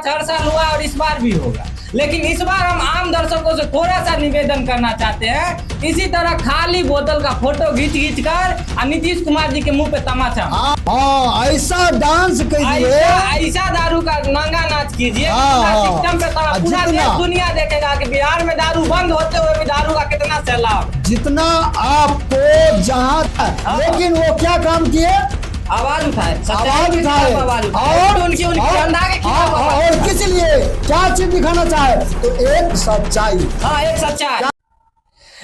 नाच हर साल हुआ और इस बार भी होगा, लेकिन इस बार हम आम दर्शकों से थोड़ा सा निवेदन करना चाहते हैं, इसी तरह खाली बोतल का फोटो खींच कर नीतीश कुमार जी के मुंह पे तमाचा, ऐसा डांस कीजिए, ऐसा दारू का नंगा नाच कीजिए, सिस्टम पे पूरा देश दुनिया देखेगा कि बिहार में दारू बंद होते हुए भी दारू का कितना सैलाब, जितना आपको जहाँ, लेकिन वो क्या काम किए, आवाज उठाए और किस लिए क्या चीज दिखाना चाहे, तो एक सच्चाई, एक सच्चाई।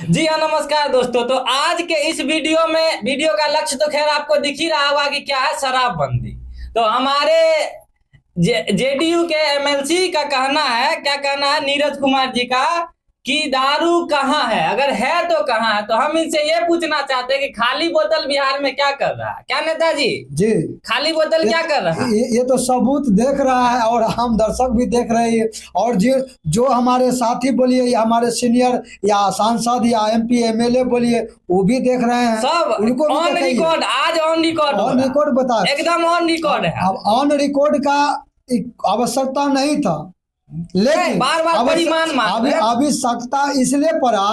जी हाँ, नमस्कार दोस्तों। तो आज के इस वीडियो का लक्ष्य तो खैर आपको दिख ही रहा होगा कि क्या है, शराबबंदी। तो हमारे जेडीयू के एमएलसी का कहना है, क्या कहना है नीरज कुमार जी का, कि दारू कहाँ है, अगर है तो कहाँ है। तो हम इनसे ये पूछना चाहते हैं कि खाली बोतल बिहार में क्या कर रहा है, क्या नेताजी जी खाली बोतल क्या कर रहा है? ये तो सबूत देख रहा है और हम दर्शक भी देख रहे हैं, और जो हमारे साथी बोलिए या हमारे सीनियर या सांसद या एमपी एमएलए बोलिए, वो भी देख रहे हैं, सब उनको ऑन रिकॉर्ड, आज ऑन रिकॉर्ड बता, एकदम ऑन रिकॉर्ड है। अब ऑन रिकॉर्ड का आवश्यकता नहीं था, लेकिन बार आवश्यकता इसलिए पड़ा,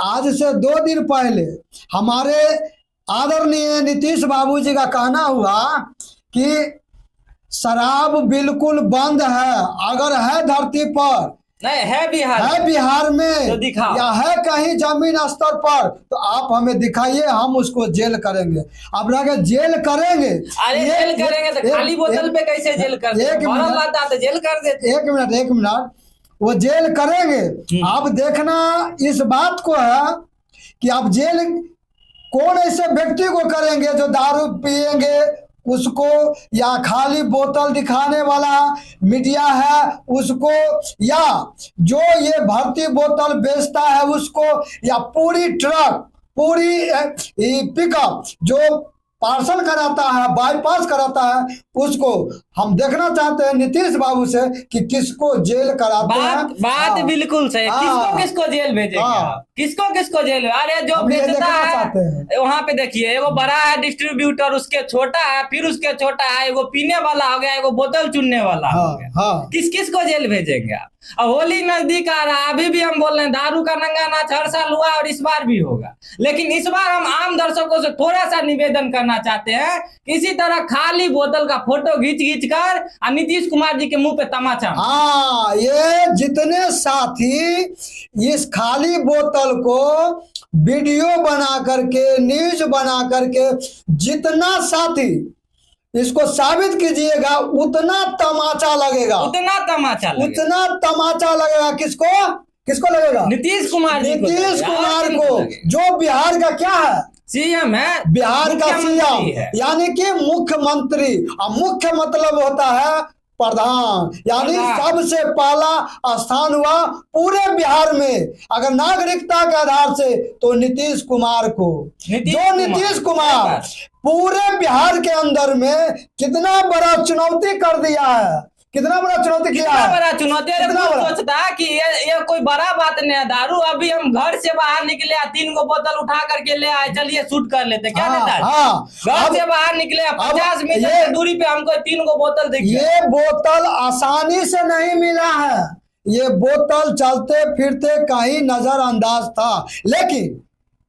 आज से 2 दिन पहले हमारे आदरणीय नीतीश बाबू जी का कहना हुआ कि शराब बिल्कुल बंद है, अगर है धरती पर, नहीं है बिहार में तो दिखाओ, या है कहीं जमीन स्तर पर, तो आप हमें दिखाइए, हम उसको जेल करेंगे। अब लगे जेल करेंगे, अरे जेल करेंगे तो खाली बोतल पे कैसे जेल कर देते? तो जेल कर देते। एक मिनट, वो जेल करेंगे। आप देखना इस बात को है कि आप जेल कौन ऐसे व्यक्ति को करेंगे जो दारू पिएंगे उसको, या खाली बोतल दिखाने वाला मीडिया है उसको, या जो ये भर्ती बोतल बेचता है उसको, या पूरी ट्रक, पूरी पिकअप जो पार्सल कराता है, बाईपास कराता है, उसको हम देखना चाहते हैं नीतीश बाबू से कि किसको जेल कराते हैं। बात बिल्कुल सही। किसको जेल भेजेंगे, किसको जेल? अरे जो बेचता है वहां पे देखिए, एगो बड़ा है डिस्ट्रीब्यूटर, उसके छोटा है, फिर उसके छोटा है, एगो पीने वाला हो गया, एगो बोतल चुनने वाला हो गया। किसको जेल भेजेंगे आप? अब होली नजदीक आ रहा है, अभी भी हम बोल रहे हैं दारू का नंगा नाच हर साल हुआ और इस बार भी होगा, लेकिन इस बार हम आम दर्शकों से थोड़ा सा निवेदन करना चाहते हैं, इसी तरह खाली बोतल का फोटो खींच कर नीतीश कुमार जी के मुंह पे तमाचा। ये जितने साथी इस खाली बोतल को वीडियो बना करके, न्यूज बना करके, जितना साथी इसको साबित कीजिएगा उतना तमाचा लगेगा, उतना तमाचा लगेगा। किसको लगेगा? नीतीश कुमार को, जो बिहार का क्या है, सीएम है, बिहार का सीएम, यानी कि मुख्यमंत्री। और मुख्य मतलब होता है प्रधान, यानी सबसे पहला स्थान हुआ पूरे बिहार में अगर नागरिकता के आधार से, तो नीतीश कुमार को। नीतीश कुमार पूरे बिहार के अंदर में कितना बड़ा चुनौती कर दिया है, कितना बड़ा चुनौती किया है, बड़ा चुनौती। सोचता कि ये कोई बड़ा बात नहीं है दारू। अभी हम घर से बाहर निकले, 3 गो बोतल उठा करके ले आए, चलिए शूट कर लेते, क्या लेता है? घर से बाहर निकले 50 मीटर की दूरी पे हमको 3 गो बोतल दिखी। ये बोतल आसानी से नहीं मिला है, ये बोतल चलते फिरते कहीं नजरअंदाज था, लेकिन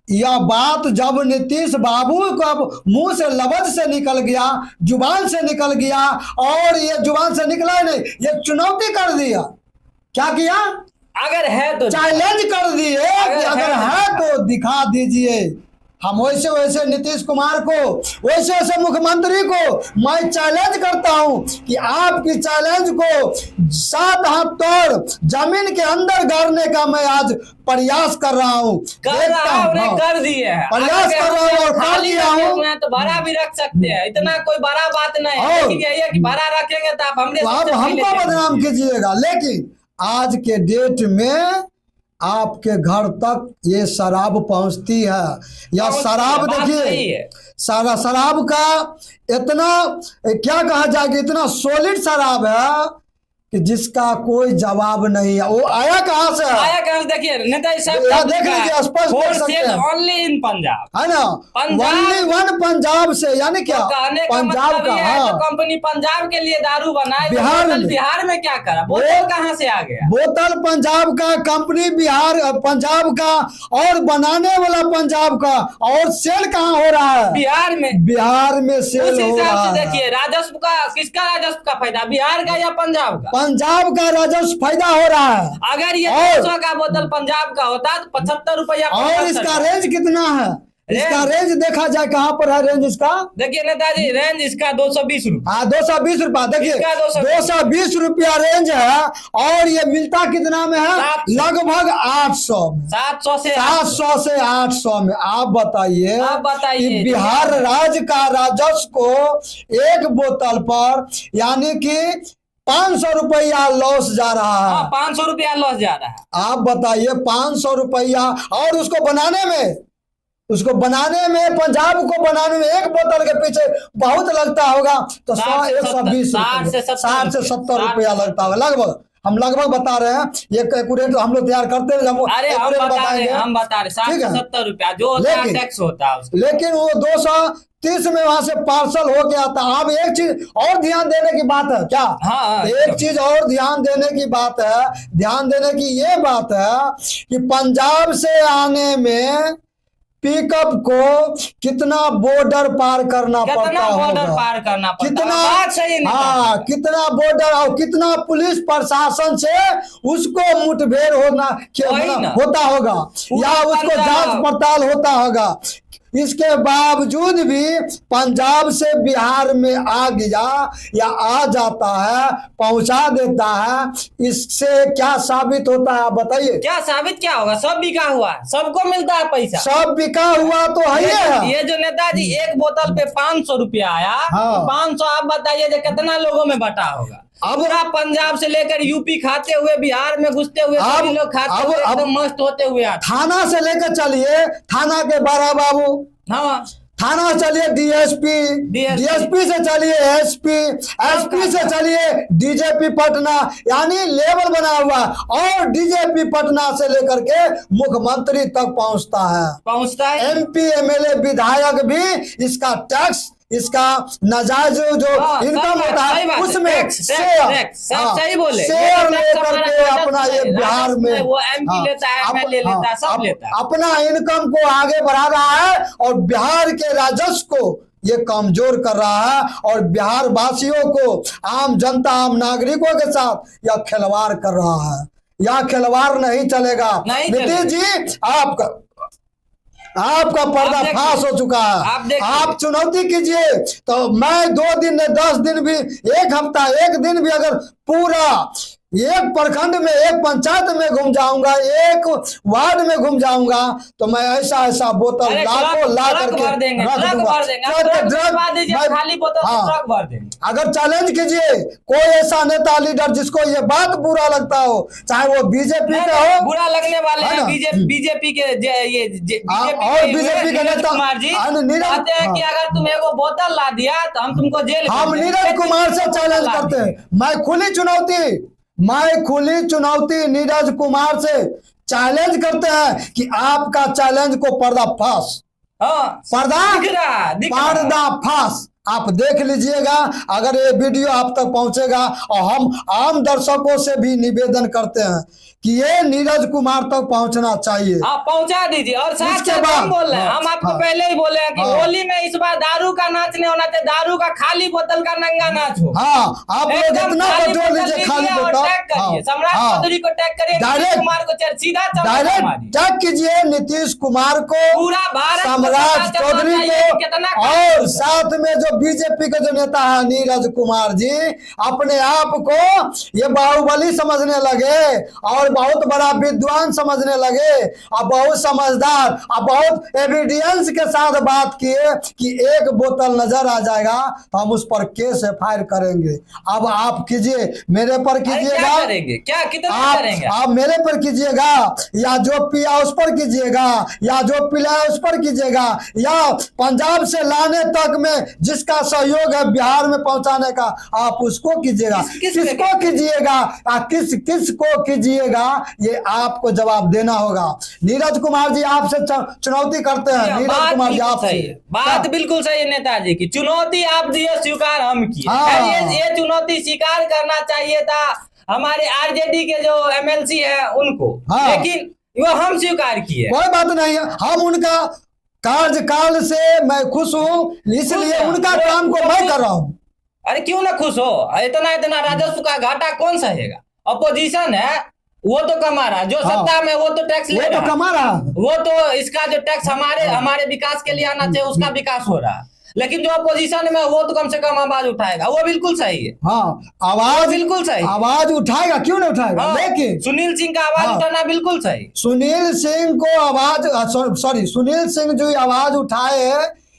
यह बात जब नीतीश बाबू को मुंह से लफ्ज से निकल गया, जुबान से निकल गया, और ये जुबान से निकला ही नहीं, ये चुनौती कर दिया। क्या किया? अगर है तो चैलेंज कर दिए, अगर है तो दिखा दीजिए। हम वैसे नीतीश कुमार को, वैसे मुख्यमंत्री को मैं चैलेंज करता हूं कि आपकी चैलेंज को 7 हाथ तोड़ जमीन के अंदर गाड़ने का मैं आज प्रयास कर रहा हूं। कर दिए हैं, प्रयास कर रहा हूं और कर दिया हूं। तो बड़ा भी रख सकते हैं, इतना कोई बड़ा बात नहीं है, लेकिन यही है कि बड़ा रखेंगे तो आप हमको बदनाम कीजिएगा। लेकिन आज के डेट में आपके घर तक ये शराब पहुंचती है, या शराब देखिए, शराब का इतना क्या कहा जाए कि इतना सॉलिड शराब है कि जिसका कोई जवाब नहीं है। वो आया कहाँ से है? आया कहाँ से? देखिए नेताजी साहब देख लीजिए, स्पष्ट देख सकते हैं, ओनली इन पंजाब, है ना, ओनली वन पंजाब से, यानी क्या पंजाब का, हाँ, कंपनी पंजाब के लिए दारू बनाए, बिहार में क्या करा? बोतल कहाँ से आ गया? बोतल पंजाब का, कंपनी बिहार पंजाब का, और बनाने वाला पंजाब का, और सेल कहाँ हो रहा है? बिहार में सेल हो रहा है। देखिए राजस्व का, किसका राजस्व का फायदा, बिहार का या पंजाब का? पंजाब का राजस्व फायदा हो रहा है। अगर ये 200 का बोतल पंजाब का होता तो 75 रुपया। और इसका रेंज कितना है? इसका रेंज देखा जाए कहाँ पर है रेंज इसका? देखिए नेताजी रेंज इसका 220 रुपया। हाँ 220 रुपया। देखिए 220 रुपया रेंज है, और ये मिलता कितना में है? लगभग 800 में, 700 से 800 में। आप बताइए बिहार राज्य का राजस्व को एक बोतल पर यानी कि 500 रुपया लॉस जा रहा है। 500 रुपया लॉस जा रहा है। आप बताइए 500 रुपया, और उसको बनाने में पंजाब को बनाने में एक बोतल के पीछे बहुत लगता होगा, तो 120 60 से 70 रुपया लगता होगा लगभग। हम लगभग बता रहे हैं, ये कैलकुलेट हम लोग तैयार करते हैं, हम बता रहे 60 से 70 रुपया जो टैक्स होता है। लेकिन वो 230 में वहां से पार्सल हो गया था। अब एक चीज और ध्यान देने की बात है क्या? हाँ, एक चीज और ध्यान देने की बात है, ध्यान देने की ये बात है कि पंजाब से आने में पिकअप को कितना बॉर्डर पार करना पड़ता होगा, कितना, हाँ कितना बॉर्डर, और कितना पुलिस प्रशासन से उसको मुठभेड़ होता होगा, या उसको जांच पड़ताल होता होगा। इसके बावजूद भी पंजाब से बिहार में आ गया या आ जाता है, पहुंचा देता है। इससे क्या साबित होता है आप बताइए? क्या साबित क्या होगा? सब बिका हुआ, सबको मिलता है पैसा, सब बिका हुआ तो है। ये जो नेताजी एक बोतल पे 500 रुपया आया, हाँ। 500 आप बताइए कितना लोगों में बटा होगा? अब पंजाब से लेकर यूपी खाते हुए, बिहार में घुसते हुए सभी लोग खाते हुए एकदम मस्त होते हुए आते। थाना से लेकर चलिए, थाना के बड़ा बाबू, हाँ थाना चलिए डीएसपी से चलिए एसपी से चलिए डीजीपी पटना, यानी लेवल बना हुआ, और डीजीपी पटना से लेकर के मुख्यमंत्री तक पहुंचता है। एमपी एमएलए विधायक भी इसका टैक्स, इसका नाजायज जो इनकम होता है उसमें शेयर लेकर के अपना ये बिहार में वो एमपी लेता है, एमएलए लेता है, सब लेता है, अपना इनकम को आगे बढ़ा रहा है, और बिहार के राजस्व को ये कमजोर कर रहा है, और बिहार वासियों को, आम जनता, आम नागरिकों के साथ यह खिलवाड़ कर रहा है। यह खिलवाड़ नहीं चलेगा। नीतीश जी आपका पर्दाफाश हो चुका है। आप चुनौती कीजिए, तो मैं 2 दिन 10 दिन भी, एक हफ्ता, एक दिन भी अगर पूरा एक प्रखंड में, एक पंचायत में घूम जाऊंगा, एक वार्ड में घूम जाऊंगा, तो मैं ऐसा बोतल लाखों ला करके रख दूंगा। अगर चैलेंज कीजिए कोई ऐसा नेता लीडर जिसको ये बात बुरा लगता हो, चाहे वो बीजेपी का हो, बुरा लगने वाले हैं बीजेपी के, और बीजेपी के नेता कुमार जी कहते हैं कि अगर तुम एगो बोतल ला दिया तो हम तुमको जेल, हम नीरज कुमार से चैलेंज करते हैं। मैं खुली चुनौती नीरज कुमार से चैलेंज करते हैं कि आपका चैलेंज को पर्दाफाश, पर्दाफाश आप देख लीजिएगा। अगर ये वीडियो आप तक पहुंचेगा, और हम आम दर्शकों से भी निवेदन करते हैं कि ये नीरज कुमार तक पहुंचना चाहिए। आप पहुंचा दीजिए। और साथ हम बोल रहे हैं, हम आपको पहले ही बोले हैं कि होली में इस बार दारू का नाच नहीं होना चाहिए, दारू का खाली बोतल का नंगा नाच हो। हाँ, आप लोग इतना बटोर लीजिए खाली बोतल, सम्राट चौधरी को टैग करिए, नीतीश कुमार को सीधा डायरेक्ट टैग कीजिए, नीतीश कुमार को, पूरा भारत, सम्राट चौधरी को, और साथ में जो बीजेपी के जो नेता है नीरज कुमार जी, अपने आप को ये बाहुबली समझने लगे, और बहुत बड़ा विद्वान समझने लगे, और बहुत समझदार, और बहुत एविडेंस के साथ बात किए कि एक बोतल नजर आ जाएगा तो हम उस पर केस एफआईआर करेंगे। अब आप कीजिए, मेरे पर कीजिएगा, क्या कितना करेंगे? आप मेरे पर कीजिएगा, या जो पिया उस पर कीजिएगा, या जो पिलाया उस पर कीजिएगा, या पंजाब से लाने तक में जिस जिसका सहयोग है बिहार में पहुंचाने का, आप उसको कीजिएगा। किसको कीजिएगा, किसको कीजिएगा, ये आपको जवाब देना होगा। नीरज कुमार जी आपसे चुनौती करते हैं। नीरज कुमार जी आपसे बात बिल्कुल सही है नेताजी की, चुनौती आप दिए, स्वीकार हम किए। ये चुनौती स्वीकार करना चाहिए था हमारे आरजेडी के जो एमएलसी है उनको, लेकिन वो हम स्वीकार किए। कोई बात नहीं है, हम उनका कार्यकाल से मैं खुश हूँ, इसलिए उनका काम को मैं कर रहा हूँ। अरे क्यों ना खुश हो, इतना राजस्व का घाटा कौन सहेगा? अपोजिशन है वो तो कमा रहा, जो सत्ता में वो तो टैक्स ले रहा, कमा रहा, वो तो इसका जो टैक्स हमारे विकास के लिए आना चाहिए उसका विकास हो रहा है। लेकिन जो अपोजिशन में वो तो कम से कम आवाज उठाएगा, वो बिल्कुल सही है। आवाज बिल्कुल सही, आवाज उठाएगा, क्यों नहीं उठाएगा। लेकिन सुनील सिंह का आवाज उठाना बिल्कुल सही। सुनील सिंह को आवाज, सॉरी सुनील सिंह जो आवाज उठाए,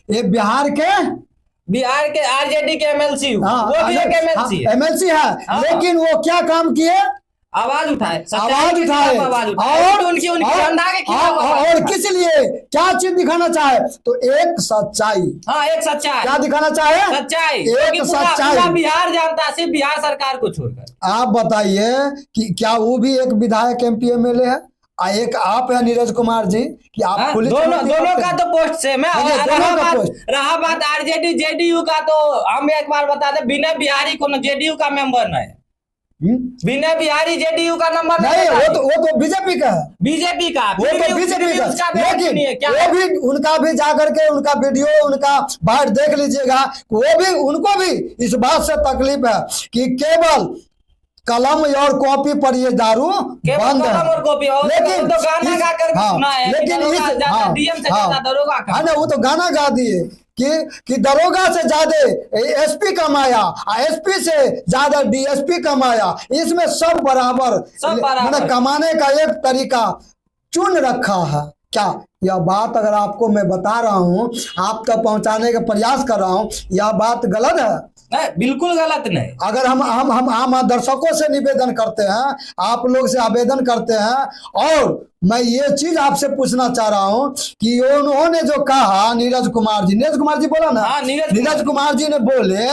ये बिहार के आरजेडी के एमएलसी, वो भी एक एमएलसी है, लेकिन वो क्या काम किए? आवाज उठाए और उनकी झंडा के खिलाफ। और किस लिए, क्या चीज दिखाना चाहे? तो एक सच्चाई, एक सच्चाई क्या दिखाना चाहे? सच्चाई, एक सच्चाई। पूरा बिहार जानता है, सिर्फ बिहार सरकार को छोड़कर। आप बताइए कि क्या वो भी एक विधायक एमपी एमएलए है? एक आप है नीरज कुमार जी, कि आप दोनों का तो पोस्ट सेम है। रहा बात आरजेडी जेडीयू का, तो हम एक बार बता दें, विनय बिहारी को जेडीयू का मेंबर नहीं है। विनय बिहारी जेडीयू का नंबर नहीं, वो तो बीजेपी का है। बीजेपी का, वो तो बीजेपी का, लेकिन वो भी उनका भी जाकर के उनका वीडियो, उनका बात देख लीजिएगा। वो भी, उनको भी इस बात से तकलीफ है कि केवल कलम और कॉपी पर ये दारू बंद है। लेकिन तो गाना गा कर सुना है, लेकिन वो तो गाना गा दिए कि दरोगा से ज्यादा एसपी कमाया, एसपी से ज्यादा डीएसपी कमाया। इसमें सब बराबर मैंने कमाने का एक तरीका चुन रखा है। क्या यह बात अगर आपको मैं बता रहा हूँ, आप तक पहुंचाने का प्रयास कर रहा हूँ, यह बात गलत है? नहीं, बिल्कुल गलत नहीं। अगर हम दर्शकों से निवेदन करते हैं, आप लोग से आवेदन करते हैं, और मैं ये चीज आपसे पूछना चाह रहा हूं कि उन्होंने जो कहा, नीरज कुमार जी बोला ना, नीरज कुमार जी ने बोले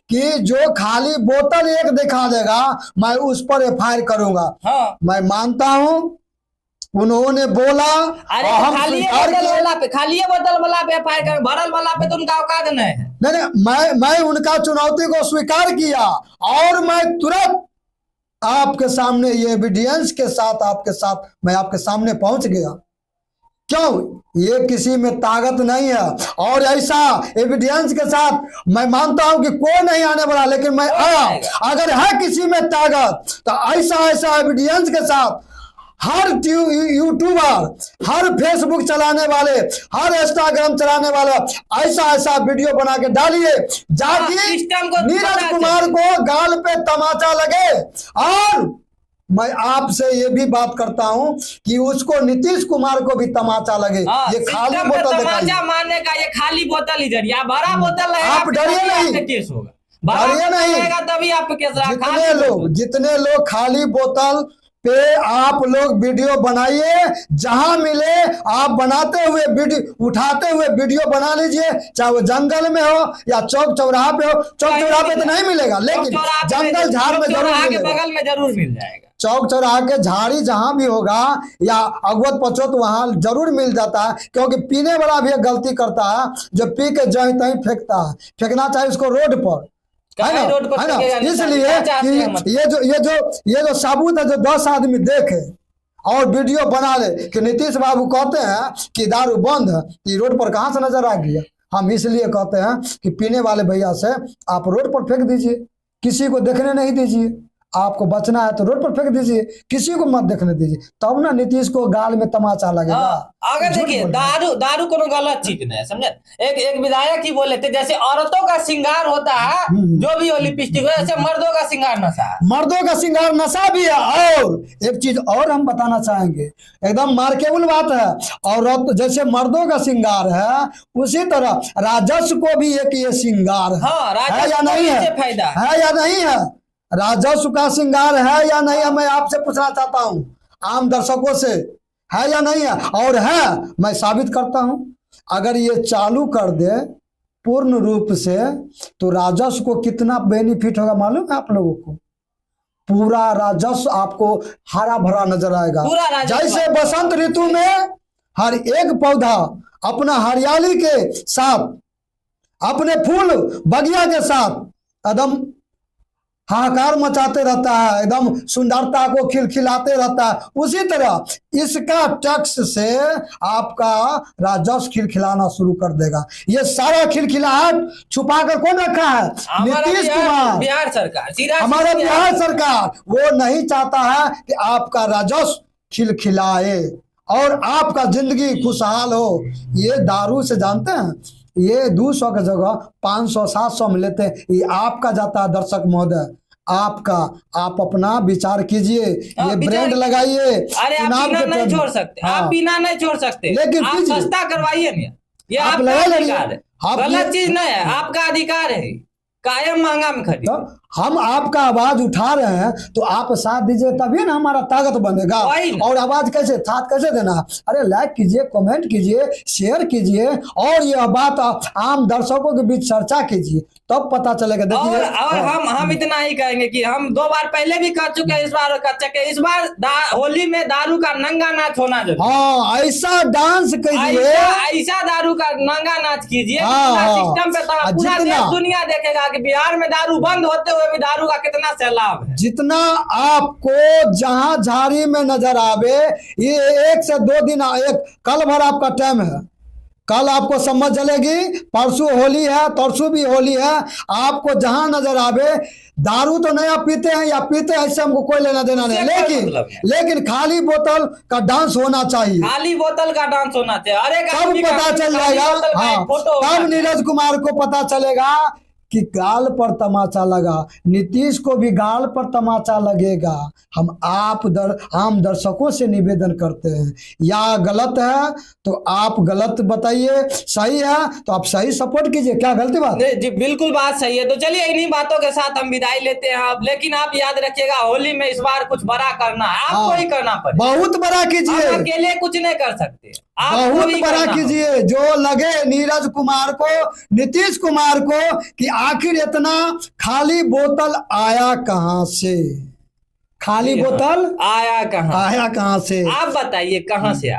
कि जो खाली बोतल एक दिखा देगा मैं उस पर एफआईआर करूंगा। मैं मानता हूं उन्होंने बोला, अरे खाली बोतल वाला पे एफआईआर कर, भरल वाला पे तो उनका औकात नहीं है। नहीं, मैं उनका चुनौती को स्वीकार किया, और मैं तुरंत आपके सामने ये एविडेंस के साथ मैं आपके सामने पहुंच गया। क्यों? ये किसी में ताकत नहीं है, और ऐसा एविडेंस के साथ मैं मानता हूं कि कोई नहीं आने वाला, लेकिन मैं आया। अगर है किसी में ताकत, तो ऐसा एविडेंस के साथ हर यूट्यूबर, हर फेसबुक चलाने वाले, हर इंस्टाग्राम चलाने वाला ऐसा वीडियो बना के डालिए, जाके नीरज कुमार को गाल पे तमाचा लगे। और मैं आपसे ये भी बात करता हूं कि उसको नीतीश कुमार को भी तमाचा लगे। ये खाली बोतल तमाचा मारने का, ये खाली बोतल ही जरिया, बड़ा बोतल है, आप डरिए नहीं, केस होगा, डरिए नहीं, तभी आपको केस। जितने लोग खाली बोतल पे आप लोग वीडियो बनाइए, जहां मिले आप बनाते हुए वीडियो, उठाते हुए वीडियो बना लीजिए, चाहे वो जंगल में हो या चौक चौराहा पे हो। चौक चौराहा पे तो नहीं मिलेगा, लेकिन जंगल झाड़ में जरूर मिलेगा, बगल में जरूर मिल जाएगा। चौक चौराहा के झाड़ी जहां भी होगा, या अगवत पचौत, वहां जरूर मिल जाता है। क्योंकि पीने वाला भी एक गलती करता है, जो पी के जहीं तहीं फेंकता है। फेंकना चाहिए उसको रोड पर, है ना? इसलिए ये जो साबुत है, जो 10 आदमी देखे और वीडियो बना ले कि नीतीश बाबू कहते हैं कि दारू बंद है, ये रोड पर कहां से नजर आ गया? हम इसलिए कहते हैं कि पीने वाले भैया से आप रोड पर फेंक दीजिए, किसी को देखने नहीं दीजिए। आपको बचना है तो रोड पर फेंक दीजिए, किसी को मत देखने दीजिए, तब ना नीतीश को गाल में तमाचा लगेगा। अगर देखिए दारू कोनो गलत चीज नहीं है, समझे? एक विधायक ही बोले थे, जैसे औरतों का श्रृंगार होता है, जो भी हो लिपस्टिक हो, ऐसे मर्दों का श्रृंगार नशा है। मर्दों का श्रृंगार नशा भी है। और एक चीज और हम बताना चाहेंगे, एकदम मार्केबल बात है, औरत जैसे मर्दों का श्रृंगार है, उसी तरह राजस्व को भी एक ये श्रृंगार है या नहीं है या नहीं है? राजस्व का श्रृंगार है या नहीं है? मैं आपसे पूछना चाहता हूं, आम दर्शकों से, है या नहीं है? और है, मैं साबित करता हूं। अगर ये चालू कर दे पूर्ण रूप से, तो राजस्व को कितना बेनिफिट होगा मालूम है आप लोगों को? पूरा राजस्व आपको हरा भरा नजर आएगा। पूरा राजस्व जैसे बसंत ऋतु में हर एक पौधा अपना हरियाली के साथ, अपने फूल बगिया के साथ एकदम हाहाकार मचाते रहता है, एकदम सुंदरता को खिलखिलाते रहता है, उसी तरह इसका टैक्स से आपका राजस्व खिलखिलाना शुरू कर देगा। ये सारा खिलखिलाहट छुपा कर कौन रखा है? नीतीश कुमार, बिहार सरकार, हमारा बिहार सरकार। वो नहीं चाहता है कि आपका राजस्व खिलखिलाए और आपका जिंदगी खुशहाल हो। ये दारू से जानते हैं, ये 200 की जगह 500-700 में लेते हैं। ये आपका जाता है दर्शक महोदय, आपका। आप अपना विचार कीजिए, ये ब्रांड लगाइए। अरे आप बिना नहीं छोड़ सकते, आप बिना नहीं छोड़ सकते, लेकिन आप सस्ता करवाइए नहीं, ये आप आपका लगा अधिकार है, गलत चीज नहीं है, आपका अधिकार है। कायम महंगा में खरीद। तो हम आपका आवाज उठा रहे हैं तो आप साथ दीजिए, तभी ना हमारा ताकत बनेगा। और आवाज कैसे साथ कैसे देना? अरे लाइक कीजिए, कमेंट कीजिए, शेयर कीजिए और यह बात आम दर्शकों के बीच चर्चा कीजिए, तब पता चलेगा। देखिए और हम इतना ही कहेंगे कि हम 2 बार पहले भी कर चुके हैं, इस बार कर चुके, इस बार होली में दारू का नंगा नाच होना जरूरी। हाँ, ऐसा डांस कीजिए, ऐसा दारू का नंगा नाच कीजिए, सिस्टम पे पूरा देश दुनिया देखेगा कि बिहार में दारू बंद होते हुए भी दारू का कितना सैलाब है। जितना आपको जहां झाड़ी में नजर आवे, ये 1 से 2 दिन, एक कल भर आपका टाइम है, कल आपको समझ चलेगी। परसों होली है, परसों भी होली है। आपको जहां नजर आवे, दारू तो नया पीते हैं या पीते हैं इससे हमको कोई लेना देना नहीं, लेकिन खाली बोतल का डांस होना चाहिए, खाली बोतल का डांस होना चाहिए। अरे तब पता चल जाएगा। हाँ, तब नीरज कुमार को पता चलेगा कि गाल पर तमाचा लगा, नीतीश को भी गाल पर तमाचा लगेगा। हम आम दर्शकों से निवेदन करते हैं, या गलत है तो आप गलत बताइए, सही है तो आप सही सपोर्ट कीजिए। क्या गलती बात? जी बिल्कुल बात सही है। तो चलिए इन्हीं बातों के साथ हम विदाई लेते हैं आप, लेकिन आप याद रखिएगा होली में इस बार कुछ बड़ा करना है, आपको ही करना पड़ेगा। बहुत बड़ा कीजिए, अकेले कुछ नहीं कर सकते, बहुत बड़ा कीजिए। जो लगे नीरज कुमार को, नीतीश कुमार को कि आखिर इतना खाली बोतल आया कहां से, खाली बोतल आया कहां से? आप बताइए कहां से आया?